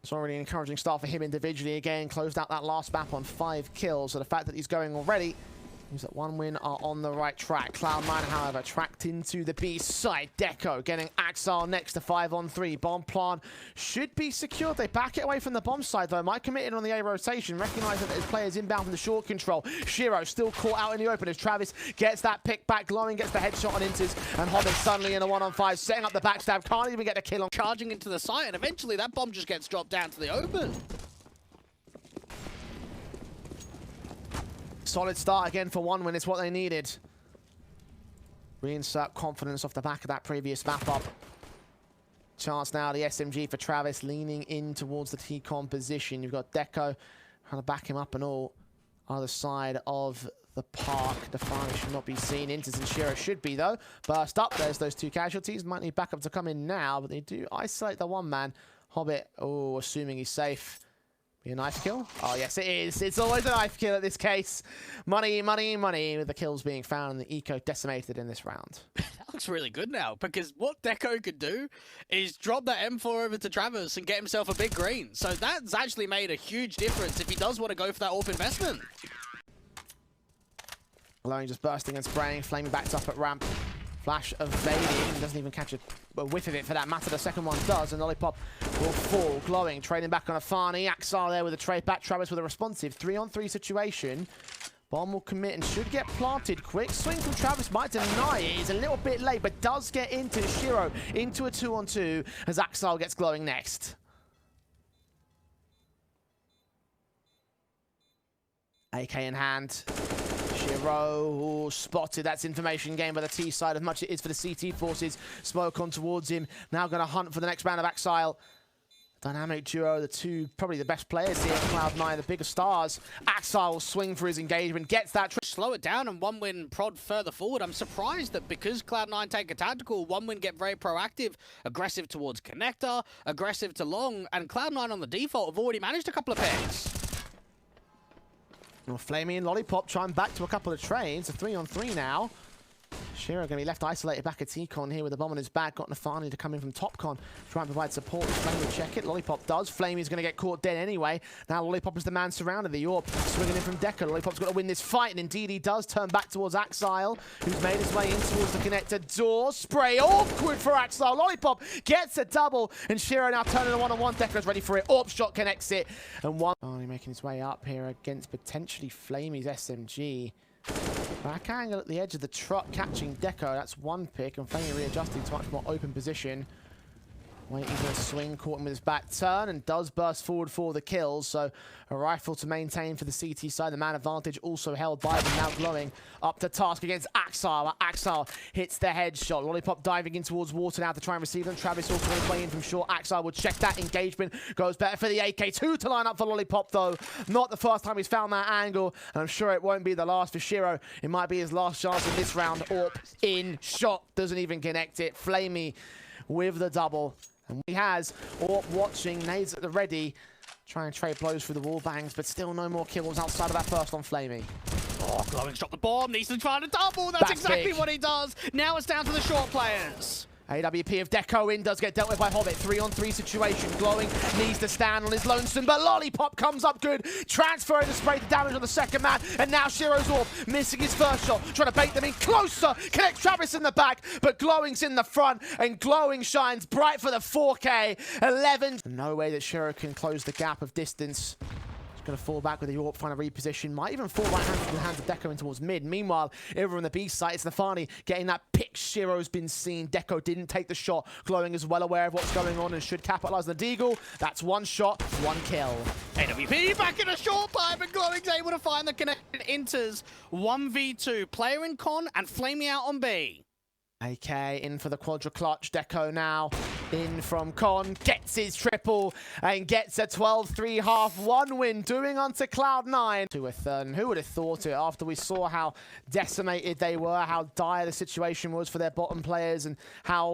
It's already an encouraging start for him individually. Again, closed out that last map on 5 kills. So the fact that he's going already means that 1 win are on the right track. Cloud9, however, tracked into the B side. Deco getting Axile next to 5-on-3. Bomb plant should be secured. They back it away from the bomb side, though. Might commit in on the A rotation. Recognize that his players inbound from the short control. Shiro still caught out in the open as Travis gets that pick back. Glowing gets the headshot on Inters. And Hobbit suddenly in a 1-on-5, setting up the backstab. Can't even get a kill on. Charging into the site, and eventually that bomb just gets dropped down to the open. Solid start again for 1 win. It's what they needed. Reinsert confidence off the back of that previous map up. Chance now, the SMG for Travis, leaning in towards the T-con position. You've got Deco trying to back him up and all. Other side of the park. Defani should not be seen. Inters and Shiro should be, though. Burst up. There's those 2 casualties. Might need backup to come in now, but they do isolate the 1-man. Hobbit, oh, assuming he's safe. Be a knife kill? Oh, yes, it is. It's always a knife kill in this case. Money, money, money, with the kills being found and the eco decimated in this round. That looks really good now, because what Deco could do is drop that M4 over to Travis and get himself a big green. So that's actually made a huge difference if he does want to go for that AWP investment. Glowing just bursting and spraying. Flaming backs up at ramp. Flash evading. Doesn't even catch a whiff of it for that matter. The second one does, and Lollipop will fall. Glowing, trading back on Afani. Axar there with a trade back. Travis with a responsive 3-on-3 situation. Bomb will commit and should get planted. Quick swing from Travis might deny it. He's a little bit late, but does get into Shiro into a 2-on-2 as Axar gets Glowing next. AK in hand. Shiro spotted. That's information gained by the T side as much as it is for the CT forces. Smoke on towards him. Now going to hunt for the next round of Axile. Dynamic duo, the 2 probably the best players here. Cloud9, the bigger stars. Axile will swing for his engagement. Gets that. Slow it down and 1 win prod further forward. I'm surprised that because Cloud9 take a tactical, 1 win get very proactive, aggressive towards connector, aggressive to long, and Cloud9 on the default have already managed a couple of picks. Flamey and Lollipop trying back to a couple of trades. A 3-on-3 now. Shiro going to be left isolated back at T-con here with the bomb on his back. Got Nafani to come in from Top-con. Try and provide support. Flamey will check it. Lollipop does. Flamey's going to get caught dead anyway. Now Lollipop is the man surrounded. The AWP swinging in from Deco. Lollipop's got to win this fight, and indeed he does. Turn back towards Axile, who's made his way in towards the connector door. Spray awkward for Axile. Lollipop gets a double, and Shiro now turning a 1-on-1. Deco's ready for it. AWP shot connects it, and one. Oh, he's making his way up here against potentially Flamey's SMG. Back angle at the edge of the truck, catching Deco. That's 1 pick, and Flamey readjusting to much more open position. Waiting for a swing, caught him with his back turn, and does burst forward for the kills. So a rifle to maintain for the CT side. The man advantage also held by them. Now Glowing up to task against Axile. Axile hits the headshot. Lollipop diving in towards water now to try and receive them. Travis also on his way in from short. Axile will check that engagement. Goes better for the AK2 to line up for Lollipop, though. Not the first time he's found that angle, and I'm sure it won't be the last for Shiro. It might be his last chance in this round. AWP in shot. Doesn't even connect it. Flamey with the double. And he has AWP watching, nades at the ready, try and trade blows through the wall bangs, but still no more kills outside of that first on Flamey. Oh, Glowing's dropped the bomb, needs to try to double, that's exactly what he does. Now it's down to the short players. AWP of Deco in does get dealt with by Hobbit. 3-on-3 situation. Glowing needs to stand on his lonesome, but Lollipop comes up good. Transferring the spray to damage on the second man, and now Shiro's AWP missing his first shot. Trying to bait them in closer. Connects Travis in the back, but Glowing's in the front, and Glowing shines bright for the 4K. 11. No way that Shiro can close the gap of distance. Going to fall back with the AWP, find a reposition. Might even fall right hand from the hands of Deco in towards mid. Meanwhile, over on the B side, it's Nafani getting that pick. Shiro's been seen. Deco didn't take the shot. Glowing is well aware of what's going on and should capitalize on the deagle. That's 1 shot, 1 kill. AWP back in a short pipe, and Glowing's able to find the connected Inters. 1v2. Player in con and Flamey out on B. AK in for the quadra clutch. Deco now in from con, gets his triple and gets a 12-3 half 1 win, doing onto Cloud9 to a third. And who would have thought it after we saw how decimated they were, how dire the situation was for their bottom players, and how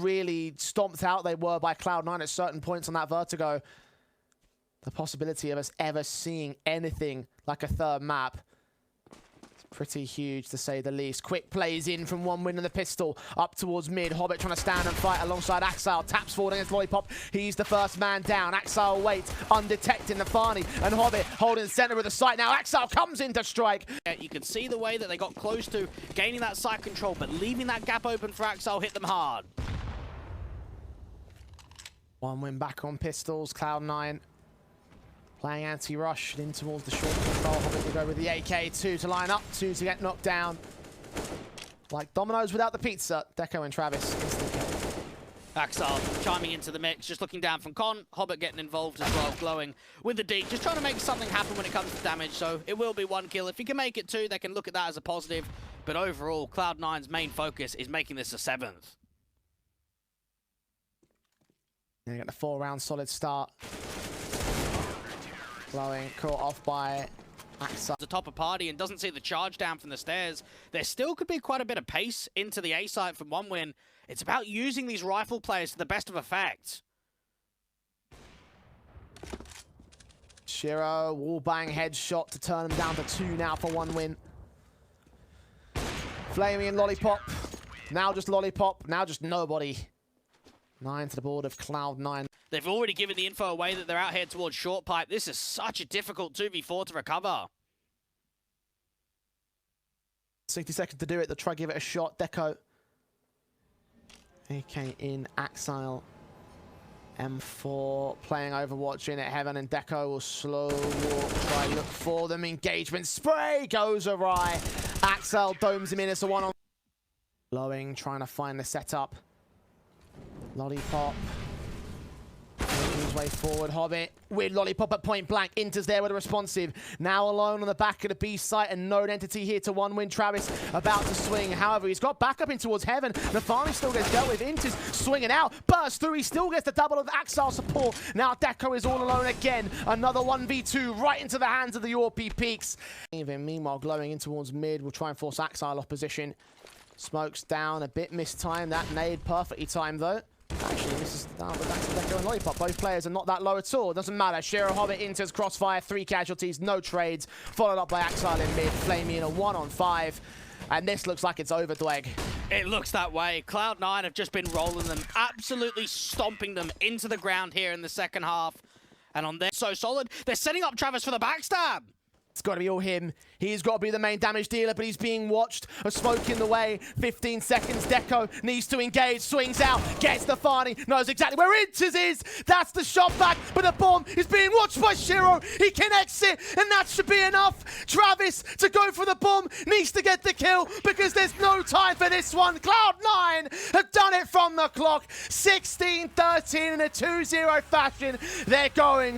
really stomped out they were by Cloud9 at certain points on that vertigo. The possibility of us ever seeing anything like a third map, Pretty huge, to say the least. Quick plays in from one win on the pistol. Up towards mid. Hobbit trying to stand and fight alongside Axile. Taps forward against Lollipop. He's the first man down. Axile waits, undetected. Nafani and Hobbit holding the center of the site. Now Axile comes in to strike. You can see the way that they got close to gaining that site control, but leaving that gap open for Axile hit them hard. One win back on pistols. Cloud9 playing anti-rush in towards the short control. Hobbit will go with the AK. 2 to line up, 2 to get knocked down. Like dominoes without the pizza. Deco and Travis instant kill. Axile chiming into the mix, just looking down from Con. Hobbit getting involved as well, glowing with the D. Just trying to make something happen when it comes to damage, so it will be 1 kill. If he can make it 2, they can look at that as a positive. But overall, Cloud9's main focus is making this a 7th. They get the 4-round solid start. Glowing, caught off by Axile. The top of party and doesn't see the charge down from the stairs. There still could be quite a bit of pace into the A site from 1 win. It's about using these rifle players to the best of effect. Shiro, wallbang headshot to turn them down to 2 now for 1 win. Flaming and Lollipop. Now just Lollipop, now just nobody. 9 to the board of Cloud9. They've already given the info away that they're out here towards short pipe. This is such a difficult 2v4 to recover. 60 seconds to do it. They'll try to give it a shot. Deco. AK in, Axile. M4 playing Overwatch in at Heaven, and Deco will slow walk, try look for them. Engagement spray goes awry. Axile domes him in as a 1-on. Blowing, trying to find the setup. Lollipop. Making his way forward. Hobbit with Lollipop at point blank. Inter's there with a responsive. Now alone on the back of the B site, and no entity here to 1 win. Travis about to swing. However, he's got back up in towards Heaven. Nafani still gets dealt with. Inter's swinging out. Burst through. He still gets the double of the Axile support. Now Deco is all alone again. Another 1v2 right into the hands of the Orp Peaks. Even meanwhile, glowing in towards mid. Will try and force Axile off position. Smokes down. A bit mistimed. That nade perfectly timed though. Actually, this is down with back to Deco and Lollipop. Both players are not that low at all. Doesn't matter. Shiro Hobbit enters crossfire. 3 casualties, no trades. Followed up by Axile in mid. Flamey in a 1-on-5. And this looks like it's over, Dweg. It looks that way. Cloud9 have just been rolling them, absolutely stomping them into the ground here in the second half. And on there, so solid. They're setting up Travis for the backstab. It's got to be all him. He's got to be the main damage dealer, but he's being watched. A smoke in the way. 15 seconds. Deco needs to engage. Swings out. Gets the Fani. Knows exactly where Inters is. That's the shot back. But the bomb is being watched by Shiro. He connects it, and that should be enough. Travis to go for the bomb. Needs to get the kill because there's no time for this one. Cloud9 have done it from the clock. 16-13 in a 2-0 fashion. They're going